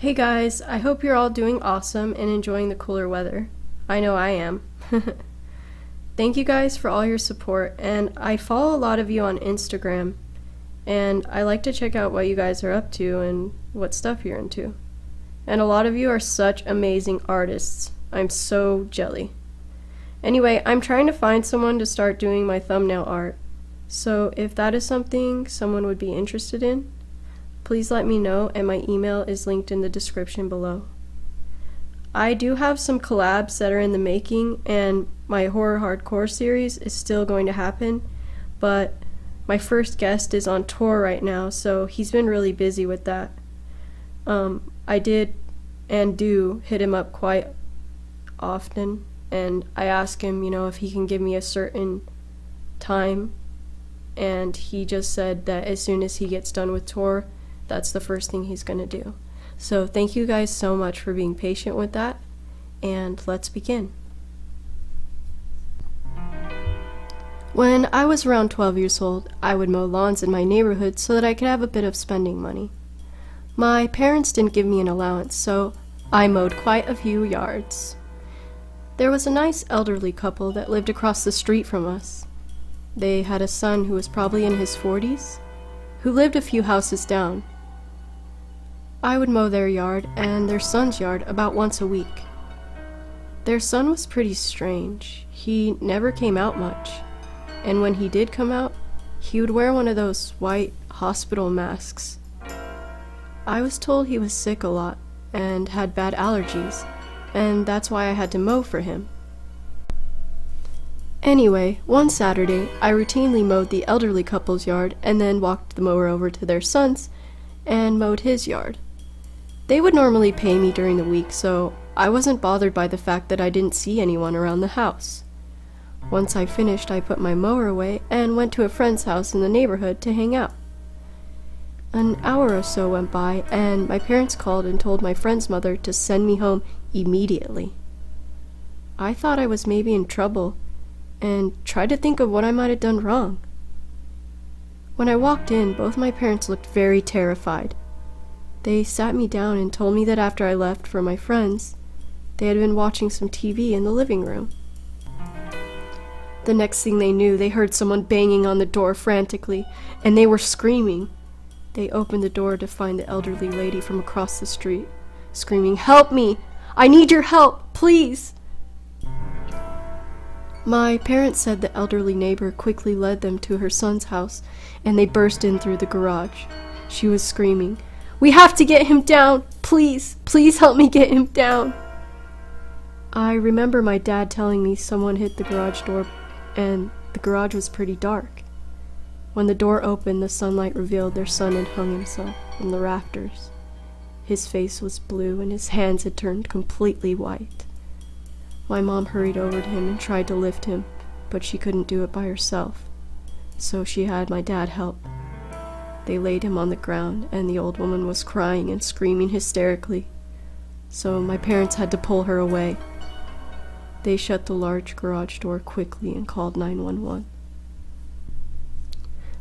Hey guys, I hope you're all doing awesome and enjoying the cooler weather. I know I am. Thank you guys for all your support, and I follow a lot of you on Instagram, and I like to check out what you guys are up to and what stuff you're into. And a lot of you are such amazing artists. I'm so jelly. Anyway, I'm trying to find someone to start doing my thumbnail art. So if that is something someone would be interested in, please let me know, and my email is linked in the description below. I do have some collabs that are in the making, and my horror hardcore series is still going to happen, but my first guest is on tour right now, so he's been really busy with that. I did and do hit him up quite often, and I ask him, if he can give me a certain time, and he just said that as soon as he gets done with tour, that's the first thing he's gonna do. So thank you guys so much for being patient with that, and let's begin. When I was around 12 years old, I would mow lawns in my neighborhood so that I could have a bit of spending money. My parents didn't give me an allowance, so I mowed quite a few yards. There was a nice elderly couple that lived across the street from us. They had a son who was probably in his 40s, who lived a few houses down. I would mow their yard and their son's yard about once a week. Their son was pretty strange. He never came out much, and when he did come out, he would wear one of those white hospital masks. I was told he was sick a lot and had bad allergies, and that's why I had to mow for him. Anyway, one Saturday, I routinely mowed the elderly couple's yard and then walked the mower over to their son's and mowed his yard. They would normally pay me during the week, so I wasn't bothered by the fact that I didn't see anyone around the house. Once I finished, I put my mower away and went to a friend's house in the neighborhood to hang out. An hour or so went by, and my parents called and told my friend's mother to send me home immediately. I thought I was maybe in trouble, and tried to think of what I might have done wrong. When I walked in, both my parents looked very terrified. They sat me down and told me that after I left for my friends, they had been watching some TV in the living room. The next thing they knew, they heard someone banging on the door frantically, and they were screaming. They opened the door to find the elderly lady from across the street, screaming, "Help me! I need your help, please!" My parents said the elderly neighbor quickly led them to her son's house, and they burst in through the garage. She was screaming, "We have to get him down! Please, please help me get him down!" I remember my dad telling me someone hit the garage door, and the garage was pretty dark. When the door opened, the sunlight revealed their son had hung himself from the rafters. His face was blue, and his hands had turned completely white. My mom hurried over to him and tried to lift him, but she couldn't do it by herself, so she had my dad help. They laid him on the ground, and the old woman was crying and screaming hysterically, so my parents had to pull her away. They shut the large garage door quickly and called 911.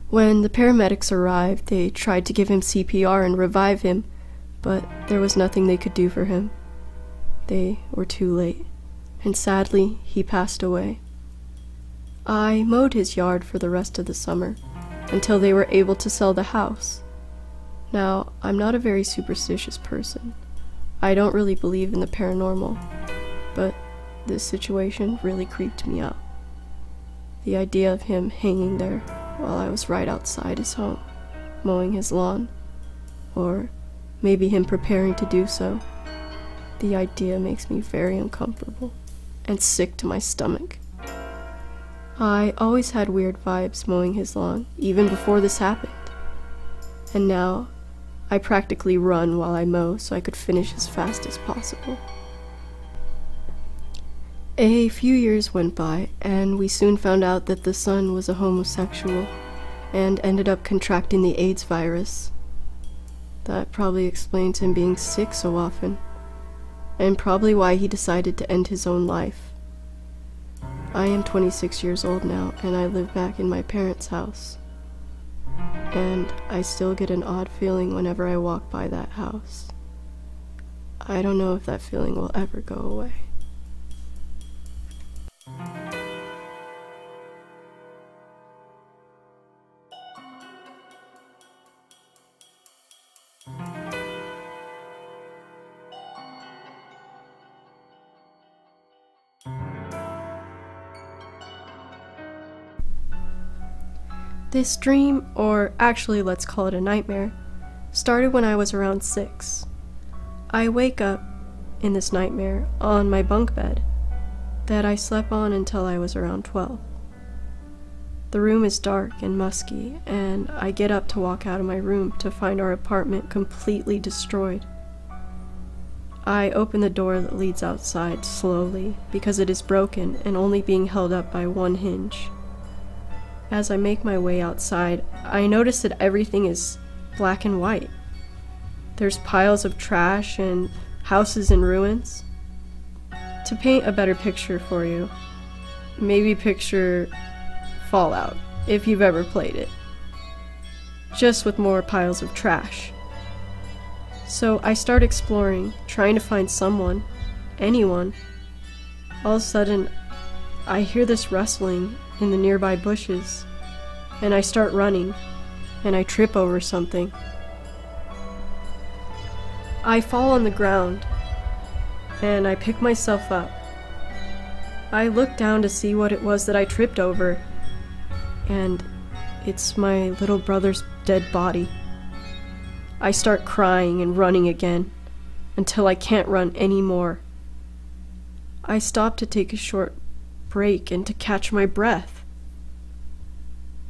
When the paramedics arrived, they tried to give him CPR and revive him, but there was nothing they could do for him. They were too late, and sadly, he passed away. I mowed his yard for the rest of the summer, until they were able to sell the house. Now, I'm not a very superstitious person. I don't really believe in the paranormal, but this situation really creeped me out. The idea of him hanging there while I was right outside his home, mowing his lawn, or maybe him preparing to do so, the idea makes me very uncomfortable and sick to my stomach. I always had weird vibes mowing his lawn, even before this happened. And now, I practically run while I mow so I could finish as fast as possible. A few years went by, and we soon found out that the son was a homosexual and ended up contracting the AIDS virus. That probably explains him being sick so often, and probably why he decided to end his own life. I am 26 years old now, and I live back in my parents' house. And I still get an odd feeling whenever I walk by that house. I don't know if that feeling will ever go away. This dream, or actually let's call it a nightmare, started when I was around 6. I wake up in this nightmare on my bunk bed that I slept on until I was around 12. The room is dark and musky, and I get up to walk out of my room to find our apartment completely destroyed. I open the door that leads outside slowly because it is broken and only being held up by one hinge. As I make my way outside, I notice that everything is black and white. There's piles of trash and houses in ruins. To paint a better picture for you, maybe picture Fallout, if you've ever played it. Just with more piles of trash. So I start exploring, trying to find someone, anyone. All of a sudden, I hear this rustling in the nearby bushes, and I start running, and I trip over something. I fall on the ground, and I pick myself up. I look down to see what it was that I tripped over, and it's my little brother's dead body. I start crying and running again, until I can't run anymore. I stop to take a short break and to catch my breath.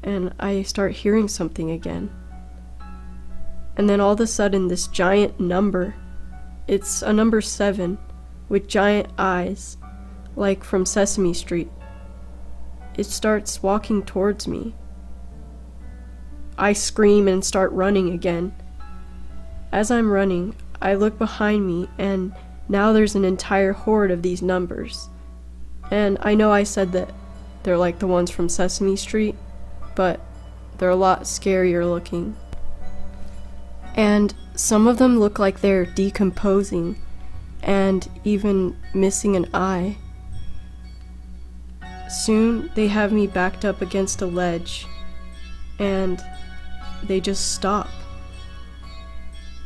And I start hearing something again. And then all of a sudden this giant number, it's a number 7 with giant eyes, like from Sesame Street. It starts walking towards me. I scream and start running again. As I'm running, I look behind me, and now there's an entire horde of these numbers. And I know I said that they're like the ones from Sesame Street, but they're a lot scarier looking. And some of them look like they're decomposing and even missing an eye. Soon they have me backed up against a ledge, and they just stop.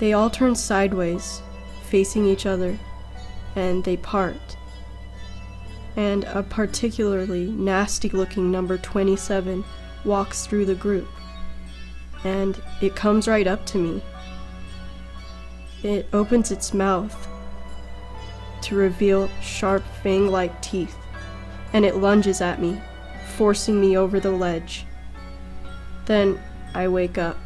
They all turn sideways, facing each other, and they part. And a particularly nasty-looking number 27 walks through the group, and it comes right up to me. It opens its mouth to reveal sharp fang-like teeth, and it lunges at me, forcing me over the ledge. Then I wake up,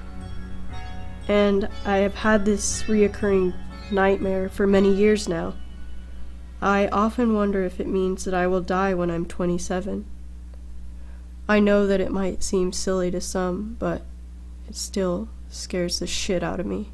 and I have had this reoccurring nightmare for many years now. I often wonder if it means that I will die when I'm 27. I know that it might seem silly to some, but it still scares the shit out of me.